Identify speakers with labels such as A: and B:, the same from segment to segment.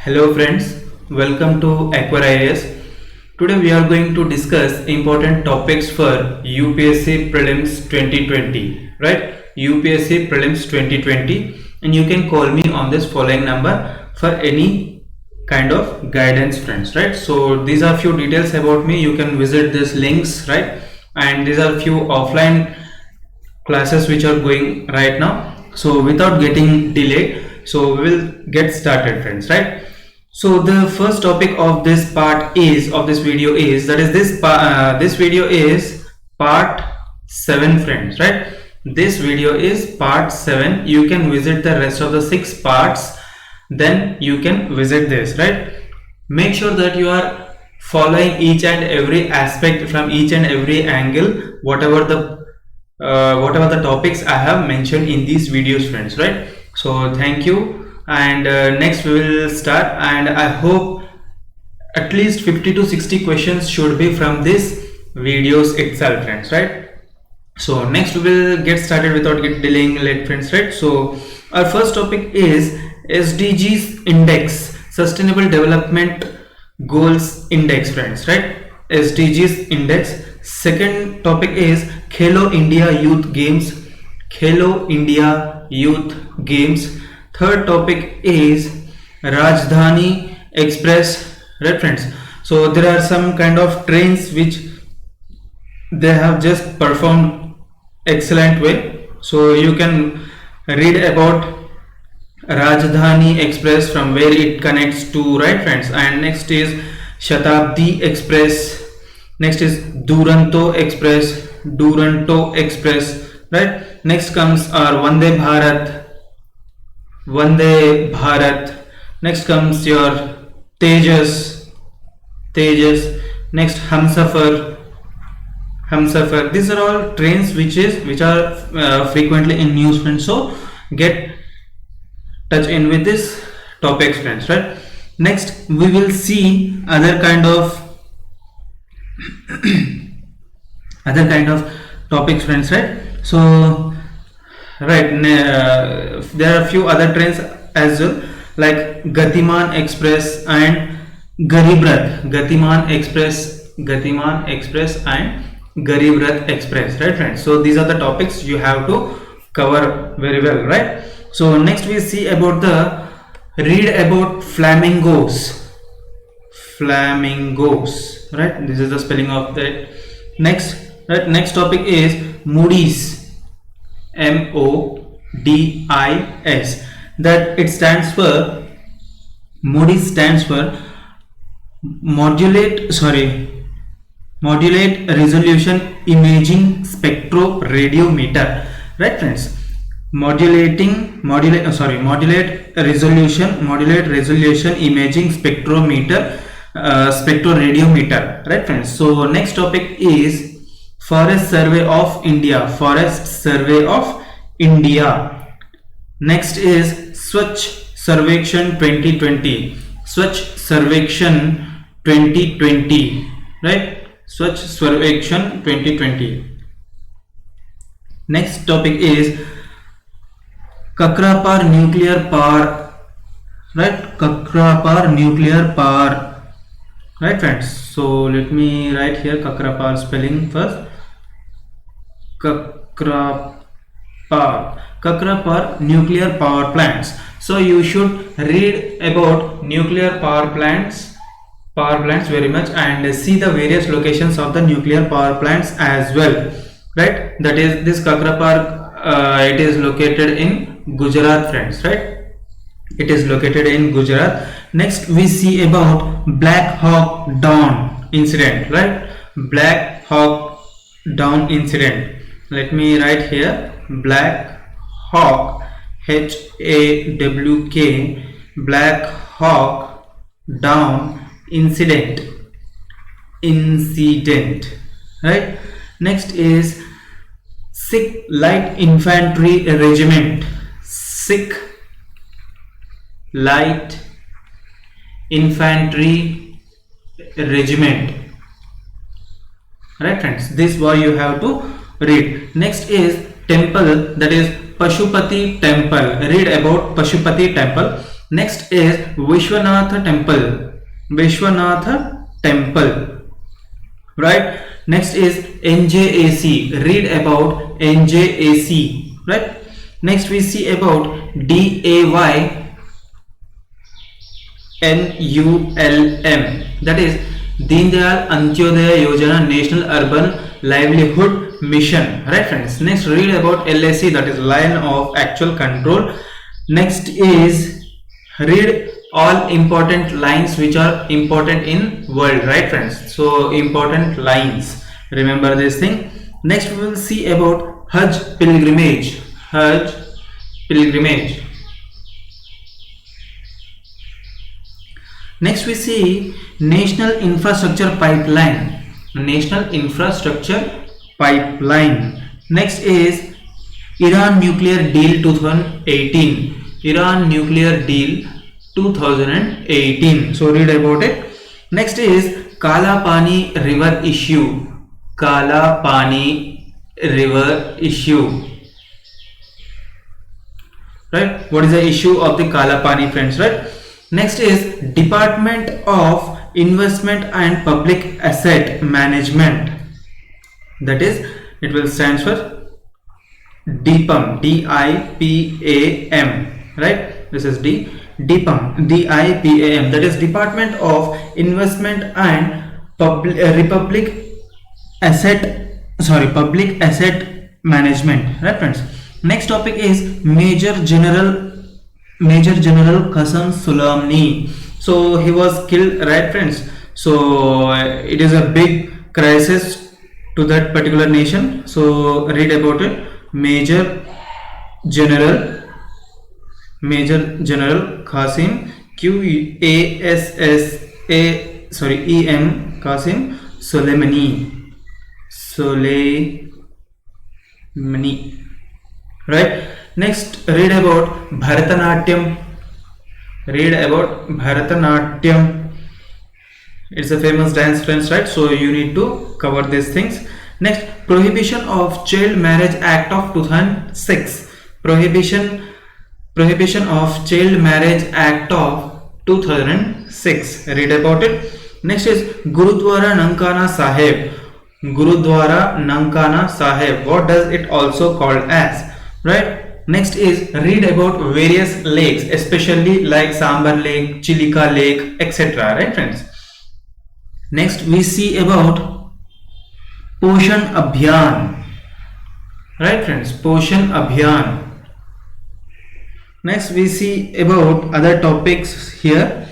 A: Hello friends, welcome to Aquar IAS. Today we are going to discuss important topics for UPSC Prelims 2020, right? UPSC Prelims 2020, and you can call me on this following number for any kind of guidance, friends, right? So these are few details about me. You can visit these links, right? And these are few offline classes which are going right now. So without getting delayed, so we will get started, friends, right? So the first topic of this part is of this video is this video is part 7, friends, right? This video is part 7. You can visit the rest of the 6 parts, then you can visit this, right? Make sure that you are following each and every aspect from each and every angle, whatever the topics I have mentioned in these videos, friends, right? So thank you, and next we will start, and I hope at least 50 to 60 questions should be from this videos itself, friends, right? So next we will get started without delaying late, friends, right? So our first topic is SDGs Index, Sustainable Development Goals Index, friends, right? SDGs Index. Second topic is Khelo India Youth Games, Khelo India Youth Games. Third topic is Rajdhani Express, right, friends? So there are some kind of trains which they have just performed excellent way. So you can read about Rajdhani Express, from where it connects to, right, friends? And next is Shatabdi Express. Next is Duronto Express, right? Next comes our Vande Bharat. Next comes your Tejas. Next Humsafar. These are all trains which are frequently in news, friends. So get touch in with this topics, friends, right? Next we will see other kind of topics, friends, right? So right, there are a few other trains as well, like Gatiman Express and Garib Rath. Gatiman Express and Garib Rath Express, right, friends? So these are the topics you have to cover very well, right? So next we see about read about flamingos, right? This is the spelling of that. Next topic is Moody's, MODIS. That it stands for, Moody's stands for modulate resolution imaging spectroradiometer, right, friends? Modulate resolution imaging spectroradiometer, right, friends? So next topic is Forest Survey of India. Next is Swachh Sarvekshan 2020. Right? Swachh Sarvekshan 2020. Next topic is Kakrapar Nuclear Power, right? Right, friends? So let me write here Kakrapar spelling first. Kakrapar nuclear power plants. So you should read about nuclear power plants very much, and see the various locations of the nuclear power plants as well, right? That is this Kakrapar, it is located in Gujarat, friends, right? It is located in Gujarat. Next we see about Black Hawk Down incident, right? Black Hawk Down incident. Let me write here Black Hawk, HAWK, Black Hawk Down incident, right? Next is Sikh Light Infantry Regiment. Sikh Light Infantry Regiment, right, friends? This is what you have to read. Next is temple, that is Pashupati Temple. Read about Pashupati Temple. Next is Vishwanath Temple, right? Next is NJAC. Read about NJAC, right? Next we see about DAYNULM, that is Deen Dayal Antyodaya Yojana, National Urban Livelihood Mission, right friends? Next read about LAC, that is Line of Actual Control. Next is read all important lines which are important in world, right friends? So important lines, remember this thing. Next we will see about Hajj pilgrimage. Next we see National Infrastructure Pipeline. Next is Iran Nuclear Deal 2018. So read about it. Next is Kala Pani River issue. Right? What is the issue of the Kala Pani, friends? Right? Next is Department of Investment and Public Asset Management. That is, it will stand for DIPAM. DIPAM. Right? This is DIPAM. DIPAM. That is Department of Investment and Public Asset Management. Right, friends? Next topic is Major General Qasem Soleimani. So he was killed, right friends? So it is a big crisis to that particular nation. So read about it. Major General Qasem Qasem Soleimani. Right? Next, read about Bharatanatyam. It's a famous dance, friends, right? So you need to cover these things. Next, Prohibition of Child Marriage Act of 2006. Prohibition of Child Marriage Act of 2006. Read about it. Next is Gurudwara Nankana Sahib. What does it also called as? Right? Next is read about various lakes, especially like Sambar Lake, Chilika Lake, etc. Right, friends? Next we see about Poshan Abhiyan. Right, friends? Poshan Abhiyan. Next we see about other topics here.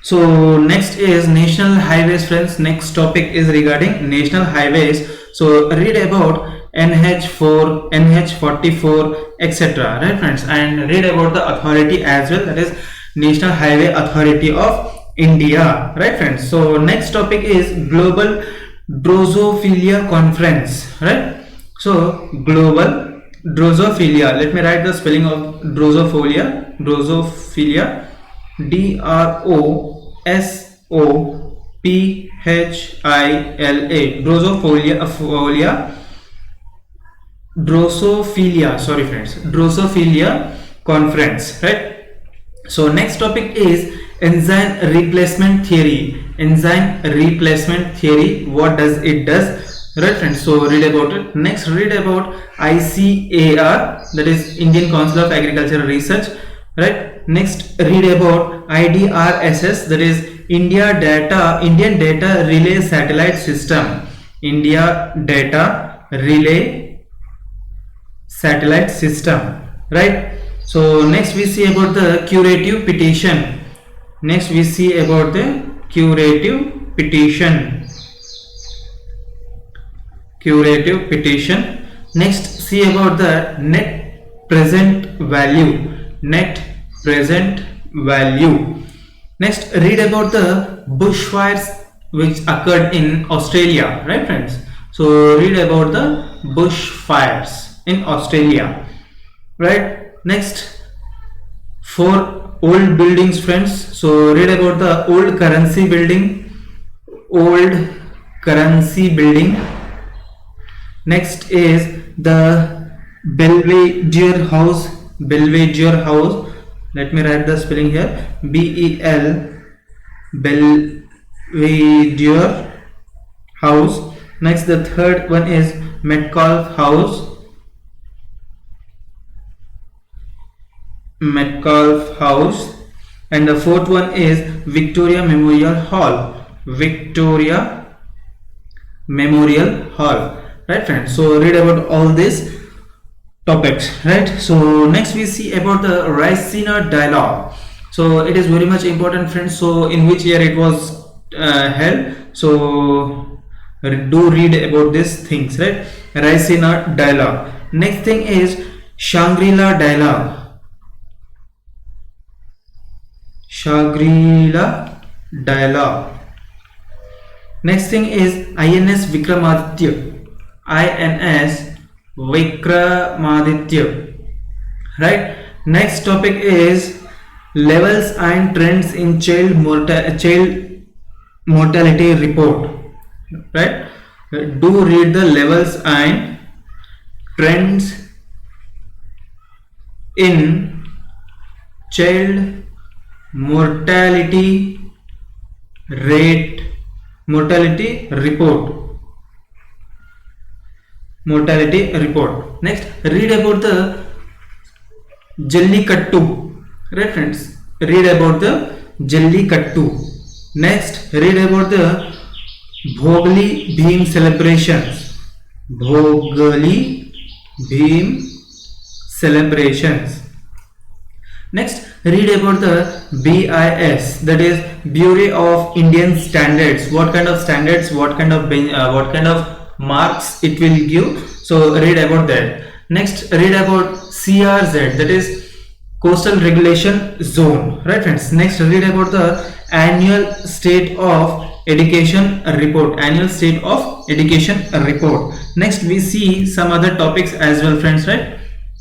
A: So next is national highways, friends. Next topic is regarding national highways. So read about NH4, NH44, etc. Right, friends? And read about the authority as well, that is National Highway Authority of India. Right, friends? So next topic is Global Drosophila Conference. Right? So Global Drosophila. Let me write the spelling of Drosophila. Drosophila. Drosophila Conference, right? So next topic is enzyme replacement theory. What does it does? Right, friends? So read about it. Next, read about ICAR, that is Indian Council of Agricultural Research. Right? Next, read about IDRSS, that is Indian Data Relay Satellite System. Right? So next we see about the curative petition. Next see about the curative petition. Next see about the net present value. Next read about the bushfires which occurred in Australia, right, friends? So read about the bushfires in Australia, right? Next, 4 old buildings, friends. So read about the old currency building. Next is the Belvedere House, Let me write the spelling here. BEL, Belvedere House. Next, the third one is Metcalfe House. Metcalfe House. And the fourth one is Victoria Memorial Hall. Victoria Memorial Hall. Right, friends? So read about all these topics, right? So next we see about the Raisina dialogue. So it is very much important, friends. So in which year it was held? So do read about these things, right? Raisina dialogue. Next thing is Shangri-La dialogue. Shangri-La dialogue. Next thing is INS Vikramaditya. INS Vikramaditya. Right. Next topic is levels and trends in child mortality report. Right. Do read the levels and trends in child mortality report. Mortality report. Next, read about the Jallikattu. Right, friends? Read about the Jallikattu. Next, read about the Bhogli Bheem celebrations. Bhogli Bheem celebrations. Next, read about the BIS, that is Bureau of Indian Standards. What kind of standards? What kind of marks it will give? So read about that. Next, read about CRZ, that is Coastal Regulation Zone. Right, friends? Next, read about the Annual State of Education Report. Annual State of Education Report. Next, we see some other topics as well, friends. Right?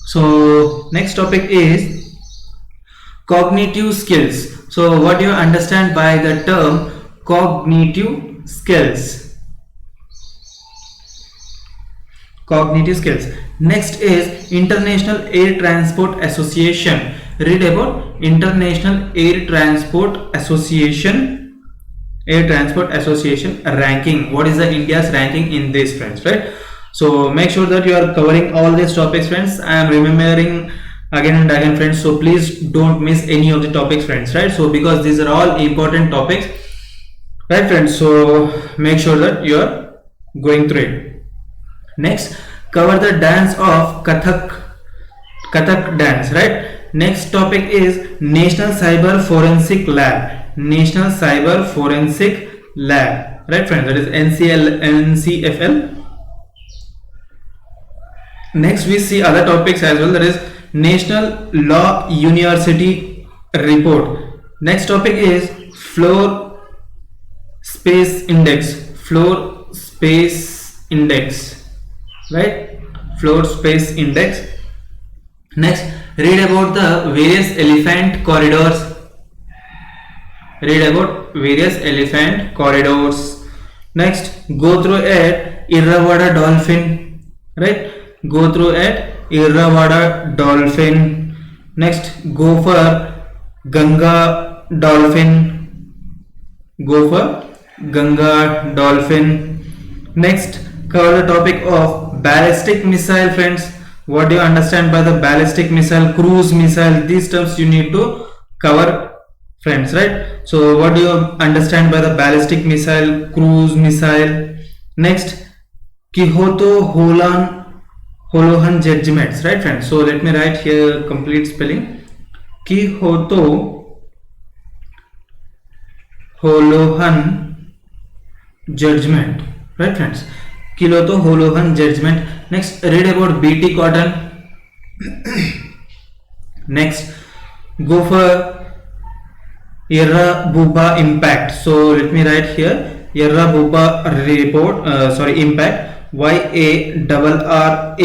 A: So next topic is cognitive skills. So what do you understand by the term cognitive skills? Cognitive skills. Next is International Air Transport Association. Read about International Air Transport Association. Air Transport Association ranking. What is the India's ranking in this, friends? Right? So make sure that you are covering all these topics, friends. I am remembering again and again, friends. So please don't miss any of the topics, friends. Right? So because these are all important topics, right, friends? So make sure that you are going through it. Next, cover the dance of Kathak dance, right? Next topic is National Cyber Forensic Lab. National Cyber Forensic Lab, right, friends? That is NCFL. Next, we see other topics as well. That is National Law University Report. Next topic is Floor Space Index. Floor Space Index. Right, floor space index. Next, read about the various elephant corridors. Read about various elephant corridors. Next, go through at Irrawaddy dolphin. Right, go through at Irrawaddy dolphin. Next, go for Ganga dolphin. Go for Ganga dolphin. Next, cover the topic of ballistic missile, friends. What do you understand by the ballistic missile, cruise missile? These terms you need to cover, friends, right? So what do you understand by the ballistic missile, cruise missile? Next, Kyoto-Holohan judgments, right, friends? So let me write here complete spelling. Kyoto-Holohan judgment, right, friends? Kyoto-Holohan judgment. Next, read about BT cotton. Next, go for Yarrabuba impact. So let me write here Yarrabuba report. Impact. YARRABUBBA.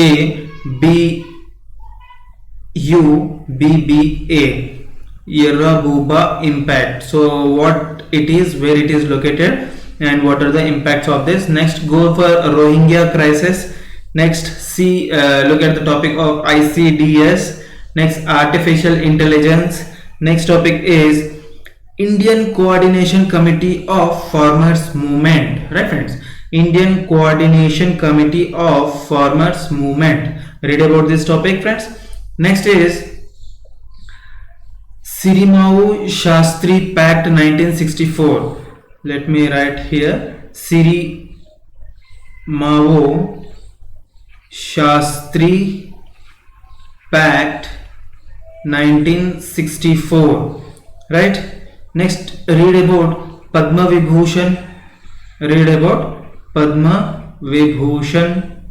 A: Yarrabuba impact. So what it is, where it is located, and what are the impacts of this. Next, go for Rohingya crisis. Next, look at the topic of ICDS. Next, artificial intelligence. Next topic is Indian Coordination Committee of Farmers Movement. Right, friends? Indian Coordination Committee of Farmers Movement. Read about this topic, friends. Next is Sirimau Shastri Pact 1964. Let me write here. Sirimau Shastri Pact 1964. Right? Next, read about Padma Vibhushan. Read about Padma Vibhushan.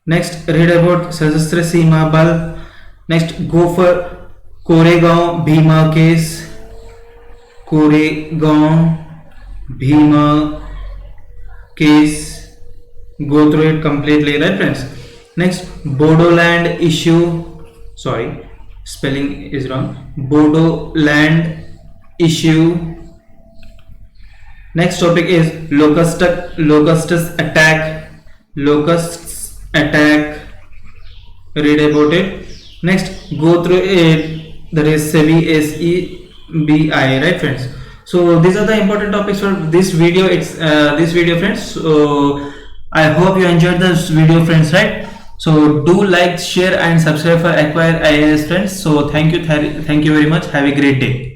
A: Next, read about Sashastra Seema Bal. Next, go for Koregaon Bhima case. Koregaon Bhima case. Go through it completely, right, friends? Next, Bodoland issue. Sorry, spelling is wrong. Bodoland issue. Next topic is Locusts attack. Locusts attack. Read about it. Next, go through it. That is SEBI, right, friends? So these are the important topics for this video. It's this video, friends. So I hope you enjoyed this video, friends, right? So do like, share and subscribe for Acquire IAS, friends. So thank you very much. Have a great day.